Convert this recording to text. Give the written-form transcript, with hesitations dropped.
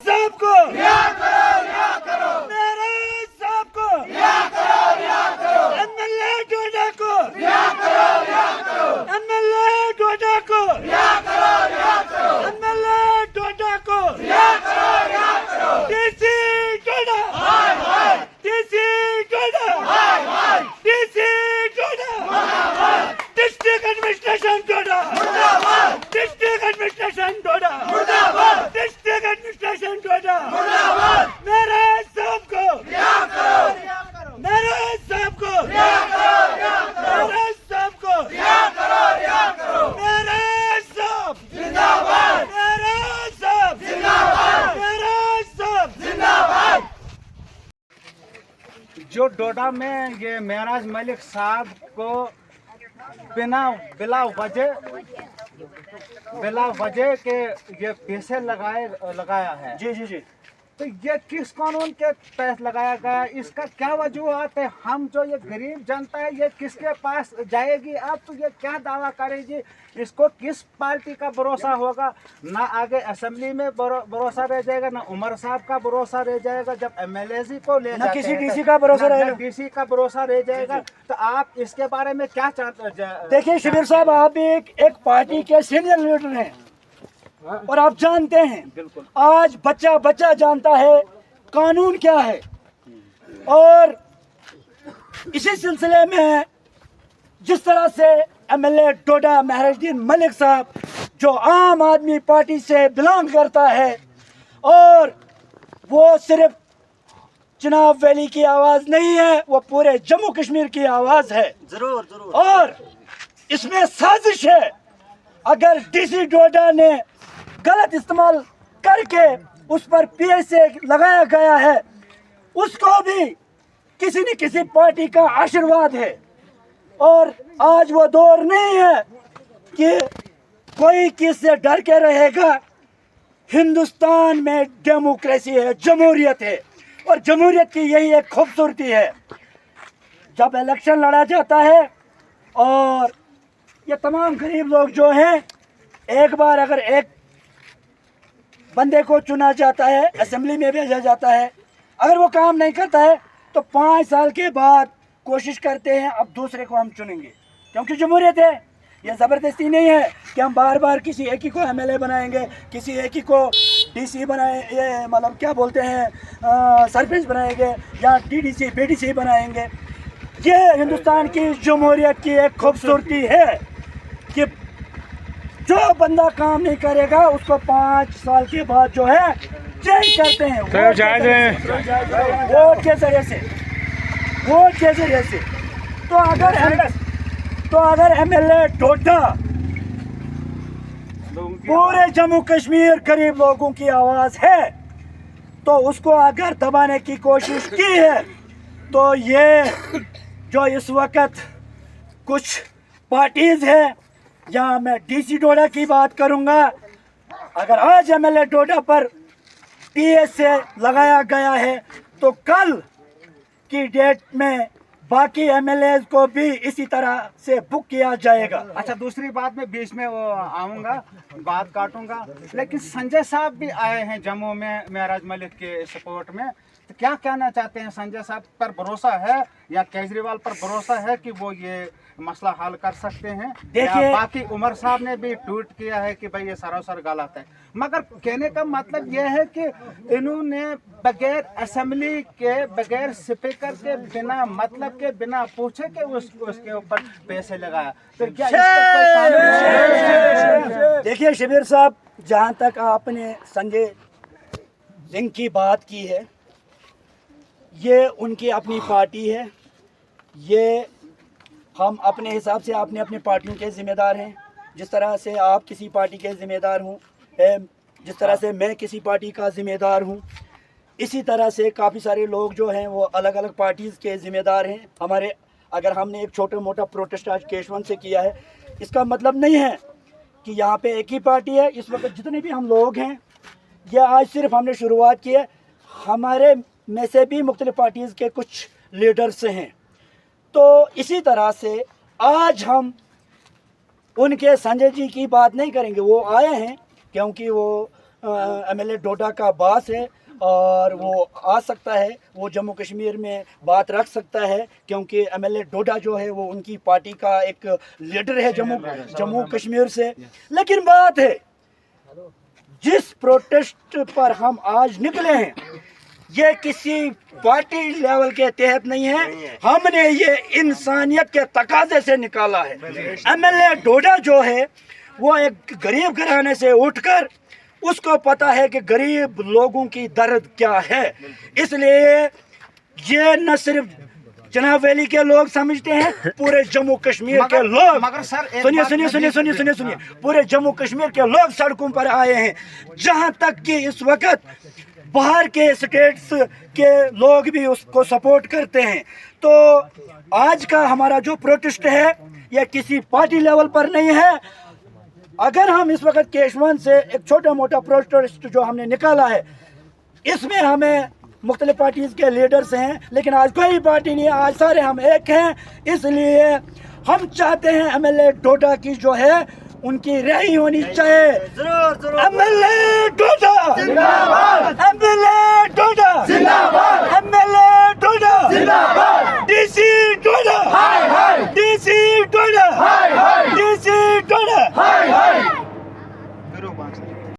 साहब को मेरे साहब को एमएलए डोडा को एमएलए डोडा को एमएलए डोडा को डीसी डोडा डीसी डोडा डीसी डोडा डिस्ट्रिक्ट एडमिनिस्ट्रेशन डोडा डिस्ट्रिक्ट एडमिनिस्ट्रेशन डोडा डिस्ट्रिक्ट एडमिनिस्ट्रेशन डोडा मेरे साहब को मेरे साहब को मेरे साहब को मेरे साहब जिंदाबाद मेरे साहब जिंदाबाद मेरे साहब जिंदाबाद। जो डोडा में ये मेराज मलिक साहब को बिला वजह के ये पैसे लगाया है। जी जी जी, तो ये किस कानून के तहत लगाया गया, इसका क्या वजूहत है? हम जो ये गरीब जनता है ये किसके पास जाएगी? अब तो ये क्या दावा करेगी? इसको किस पार्टी का भरोसा होगा? ना आगे असेंबली में भरोसा रह जाएगा, ना उमर साहब का भरोसा रह जाएगा जब एमएलए को ले ना जाते किसी हैं, डीसी का भरोसा रहेगा, डीसी का भरोसा रह जाएगा। तो आप इसके बारे में क्या चाहते? देखिए शबीर साहब, आप एक पार्टी के सीनियर लीडर हैं और आप जानते हैं बिल्कुल आज बच्चा बच्चा जानता है कानून क्या है। और इसी सिलसिले में जिस तरह से एमएलए डोडा मेहराजुद्दीन मलिक साहब जो आम आदमी पार्टी से बिलोंग करता है और वो सिर्फ चुनाव वैली की आवाज़ नहीं है, वो पूरे जम्मू कश्मीर की आवाज़ है। जरूर जरूर। और इसमें साजिश है, अगर डीसी डोडा ने गलत इस्तेमाल करके उस पर पीएसए लगाया गया है, उसको भी किसी न किसी पार्टी का आशीर्वाद है। और आज वो दौर नहीं है कि कोई किससे डर के रहेगा। हिंदुस्तान में डेमोक्रेसी है, जमहूरियत है, और जमहूरियत की यही एक खूबसूरती है। जब इलेक्शन लड़ा जाता है और ये तमाम गरीब लोग जो हैं, एक बार अगर एक बंदे को चुना जाता है, असेंबली में भेजा जाता है, अगर वो काम नहीं करता है तो 5 साल के बाद कोशिश करते हैं अब दूसरे को हम चुनेंगे, क्योंकि जमहूरियत है। ये ज़बरदस्ती नहीं है कि हम बार बार किसी एक ही को एमएलए बनाएंगे, किसी एक ही को डीसी बनाए, ये मतलब क्या बोलते हैं सरपंच बनाएंगे या डीडीसी बीडीसी बनाएंगे। ये हिंदुस्तान की जमहूरियत की एक खूबसूरती है कि जो बंदा काम नहीं करेगा उसको 5 साल के बाद जो है चेंज करते हैं वोट के जरिए से। तो अगर एमएलए डोडा पूरे जम्मू कश्मीर गरीब लोगों की आवाज़ है तो उसको अगर दबाने की कोशिश की है, तो ये जो इस वक्त कुछ पार्टीज है, यहाँ मैं डीसी डोडा की बात करूँगा, अगर आज एमएलए डोडा पर पीएसए लगाया गया है तो कल की डेट में बाकी एमएलए को भी इसी तरह से बुक किया जाएगा। अच्छा, दूसरी बात में बीच में वो आऊँगा, बात काटूंगा, लेकिन संजय साहब भी आए हैं जम्मू में मेराज मलिक के सपोर्ट में। तो क्या कहना चाहते हैं? संजय साहब पर भरोसा है या केजरीवाल पर भरोसा है कि वो ये मसला हल कर सकते हैं? देखिए, बाकी उमर साहब ने भी ट्वीट किया है कि भाई ये सरासर गलत है, मगर कहने का मतलब ये है कि इन्होंने बगैर असेंबली के, बगैर स्पीकर के, बिना मतलब के, बिना पूछे के उसके ऊपर पैसे लगाया। तो क्या देखिए शबीर साहब, जहाँ तक आपने संजय सिंह की बात की है, ये उनकी अपनी पार्टी है, ये हम अपने हिसाब से अपने अपने पार्टियों के ज़िम्मेदार हैं। जिस तरह से आप किसी पार्टी के ज़िम्मेदार हूँ, जिस तरह से मैं किसी पार्टी का ज़िम्मेदार हूँ, इसी तरह से काफ़ी सारे लोग जो हैं वो अलग अलग पार्टीज़ के ज़िम्मेदार हैं। हमारे अगर हमने एक छोटा मोटा प्रोटेस्ट आज केशवन से किया है, इसका मतलब नहीं है कि यहाँ पे एक ही पार्टी है। इस वक्त जितने भी हम लोग हैं, ये आज सिर्फ हमने शुरुआत की है, हमारे में से भी मुख्तलिफ पार्टीज़ के कुछ लीडर्स हैं। तो इसी तरह से आज हम उनके संजय जी की बात नहीं करेंगे। वो आए हैं क्योंकि वो MLA डोडा का बास है और वो आ सकता है, वो जम्मू कश्मीर में बात रख सकता है, क्योंकि MLA डोडा जो है वो उनकी पार्टी का एक लीडर है जम्मू कश्मीर से। लेकिन बात है, जिस प्रोटेस्ट पर हम आज निकले हैं ये किसी पार्टी लेवल के तहत नहीं है, हमने ये इंसानियत के तकाजे से निकाला है। MLA डोडा जो है वो एक गरीब घराने से उठकर उसको पता है कि गरीब लोगों की दर्द क्या है, इसलिए ये न सिर्फ जनाब वैली के लोग समझते हैं, पूरे जम्मू कश्मीर के लोग, मगर सर सुनिए, पूरे जम्मू कश्मीर के लोग सड़कों पर आए हैं। जहां तक कि इस वक्त बाहर के स्टेट्स के लोग भी उसको सपोर्ट करते हैं। तो आज का हमारा जो प्रोटेस्ट है यह किसी पार्टी लेवल पर नहीं है। अगर हम इस वक्त केशवन से एक छोटा मोटा प्रोटेस्ट जो हमने निकाला है, इसमें हमें मुख्तलिफ पार्टीज के लीडर्स हैं, लेकिन आज कोई पार्टी नहीं है, आज सारे हम एक हैं। इसलिए हम चाहते हैं MLA डोडा की जो है उनकी रिहाई होनी चाहिए। MLA